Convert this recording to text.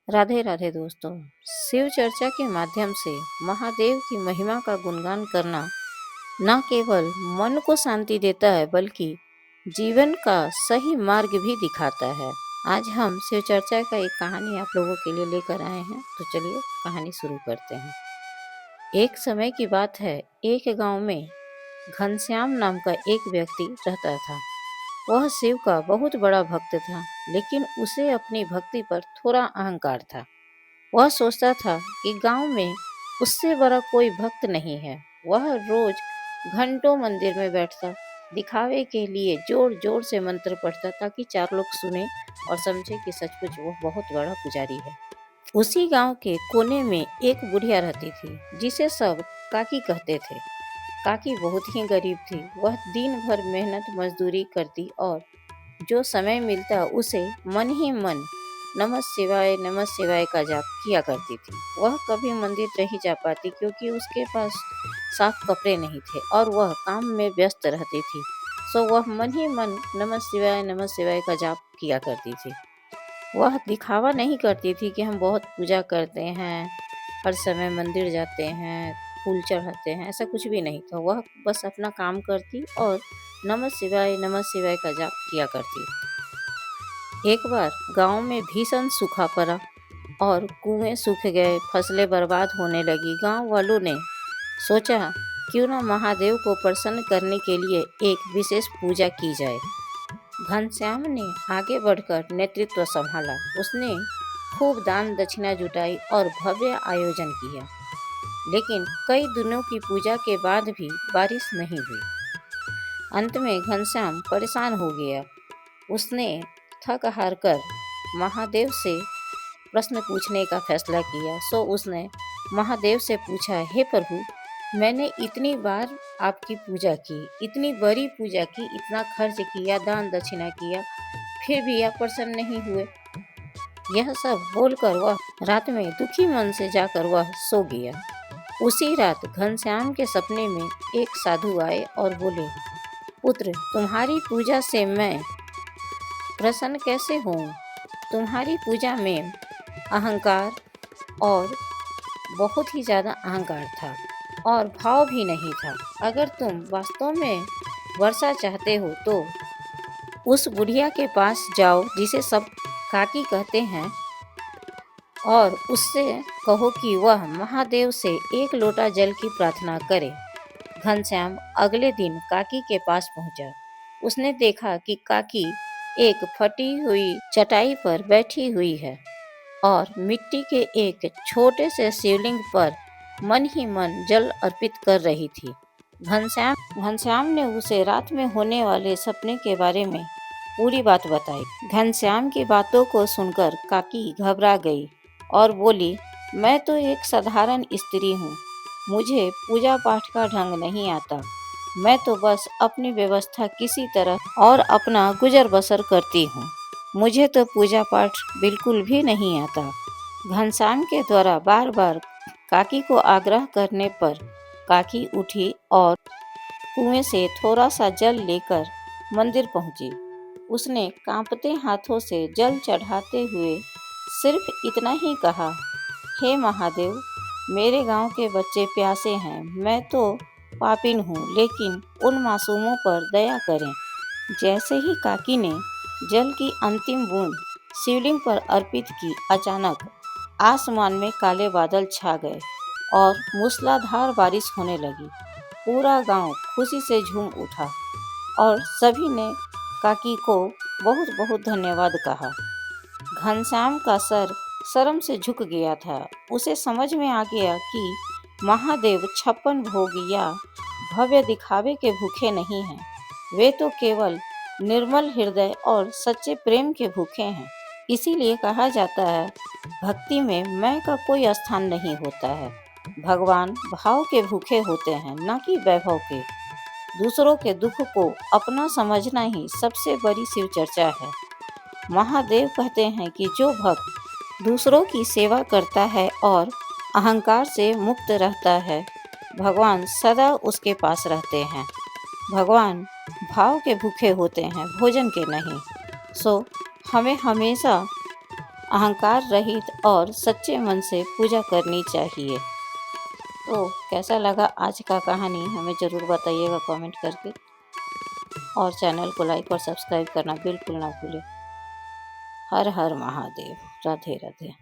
राधे राधे दोस्तों। शिव चर्चा के माध्यम से महादेव की महिमा का गुणगान करना न केवल मन को शांति देता है बल्कि जीवन का सही मार्ग भी दिखाता है। आज हम शिव चर्चा का एक कहानी आप लोगों के लिए लेकर आए हैं, तो चलिए कहानी शुरू करते हैं। एक समय की बात है, एक गांव में घनश्याम नाम का एक व्यक्ति रहता था। वह शिव का बहुत बड़ा भक्त था, लेकिन उसे अपनी भक्ति पर थोड़ा अहंकार था। वह सोचता था कि गांव में उससे बड़ा कोई भक्त नहीं है। वह रोज घंटों मंदिर में बैठता, दिखावे के लिए जोर जोर से मंत्र पढ़ता ताकि चार लोग सुने और समझे कि सचमुच वह बहुत बड़ा पुजारी है। उसी गांव के कोने में एक बुढ़िया रहती थी, जिसे सब काकी कहते थे। काकी बहुत ही गरीब थी। वह दिन भर मेहनत मजदूरी करती और जो समय मिलता उसे मन ही मन नमः शिवाय का जाप किया करती थी। वह कभी मंदिर नहीं जा पाती क्योंकि उसके पास साफ कपड़े नहीं थे और वह काम में व्यस्त रहती थी। सो वह मन ही मन नमः शिवाय का जाप किया करती थी। वह दिखावा नहीं करती थी कि हम बहुत पूजा करते हैं, हर समय मंदिर जाते हैं, फूल चढ़ाते हैं, ऐसा कुछ भी नहीं था। वह बस अपना काम करती और नमः शिवाय का जाप किया करती। एक बार गांव में भीषण सूखा पड़ा और कुएं सूख गए, फसलें बर्बाद होने लगी। गांव वालों ने सोचा क्यों न महादेव को प्रसन्न करने के लिए एक विशेष पूजा की जाए। घनश्याम ने आगे बढ़कर नेतृत्व संभाला। उसने खूब दान दक्षिणा जुटाई और भव्य आयोजन किया, लेकिन कई दिनों की पूजा के बाद भी बारिश नहीं हुई। अंत में घनश्याम परेशान हो गया। उसने थक हार कर महादेव से प्रश्न पूछने का फैसला किया। सो उसने महादेव से पूछा, हे प्रभु, मैंने इतनी बार आपकी पूजा की, इतनी बड़ी पूजा की, इतना खर्च किया, दान दक्षिणा किया, फिर भी आप प्रसन्न नहीं हुए। यह सब बोलकर वह रात में दुखी मन से जाकर वह सो गया। उसी रात घनश्याम के सपने में एक साधु आए और बोले, पुत्र, तुम्हारी पूजा से मैं प्रसन्न कैसे हूँ? तुम्हारी पूजा में अहंकार और बहुत ही ज़्यादा अहंकार था और भाव भी नहीं था। अगर तुम वास्तव में वर्षा चाहते हो तो उस बुढ़िया के पास जाओ जिसे सब काकी कहते हैं और उससे कहो कि वह महादेव से एक लोटा जल की प्रार्थना करे। घनश्याम अगले दिन काकी के पास पहुंचा। उसने देखा कि काकी एक फटी हुई चटाई पर बैठी हुई है और मिट्टी के एक छोटे से शिवलिंग पर मन ही मन जल अर्पित कर रही थी। घनश्याम ने उसे रात में होने वाले सपने के बारे में पूरी बात बताई। घनश्याम की बातों को सुनकर काकी घबरा गई और बोली, मैं तो एक साधारण स्त्री हूँ, मुझे पूजा पाठ का ढंग नहीं आता। मैं तो बस अपनी व्यवस्था किसी तरह और अपना गुजर बसर करती हूँ। मुझे तो पूजा पाठ बिल्कुल भी नहीं आता। घनश्याम के द्वारा बार बार काकी को आग्रह करने पर काकी उठी और कुएं से थोड़ा सा जल लेकर मंदिर पहुंची। उसने कांपते हाथों से जल चढ़ाते हुए सिर्फ इतना ही कहा, हे महादेव, मेरे गांव के बच्चे प्यासे हैं। मैं तो पापिन हूँ, लेकिन उन मासूमों पर दया करें। जैसे ही काकी ने जल की अंतिम बूंद शिवलिंग पर अर्पित की, अचानक आसमान में काले बादल छा गए और मूसलाधार बारिश होने लगी। पूरा गांव खुशी से झूम उठा और सभी ने काकी को बहुत बहुत धन्यवाद कहा। घनश्याम का सर शर्म से झुक गया था। उसे समझ में आ गया कि महादेव 56 भोग या भव्य दिखावे के भूखे नहीं हैं। वे तो केवल निर्मल हृदय और सच्चे प्रेम के भूखे हैं। इसीलिए कहा जाता है, भक्ति में मैं का कोई स्थान नहीं होता है। भगवान भाव के भूखे होते हैं, न कि वैभव के। दूसरों के दुख को अपना समझना ही सबसे बड़ी शिव चर्चा है। महादेव कहते हैं कि जो भक्त दूसरों की सेवा करता है और अहंकार से मुक्त रहता है, भगवान सदा उसके पास रहते हैं। भगवान भाव के भूखे होते हैं, भोजन के नहीं। सो हमें हमेशा अहंकार रहित और सच्चे मन से पूजा करनी चाहिए। तो कैसा लगा आज का कहानी हमें ज़रूर बताइएगा कमेंट करके, और चैनल को लाइक और सब्सक्राइब करना बिल्कुल ना भूलें। हर हर महादेव। राधे राधे।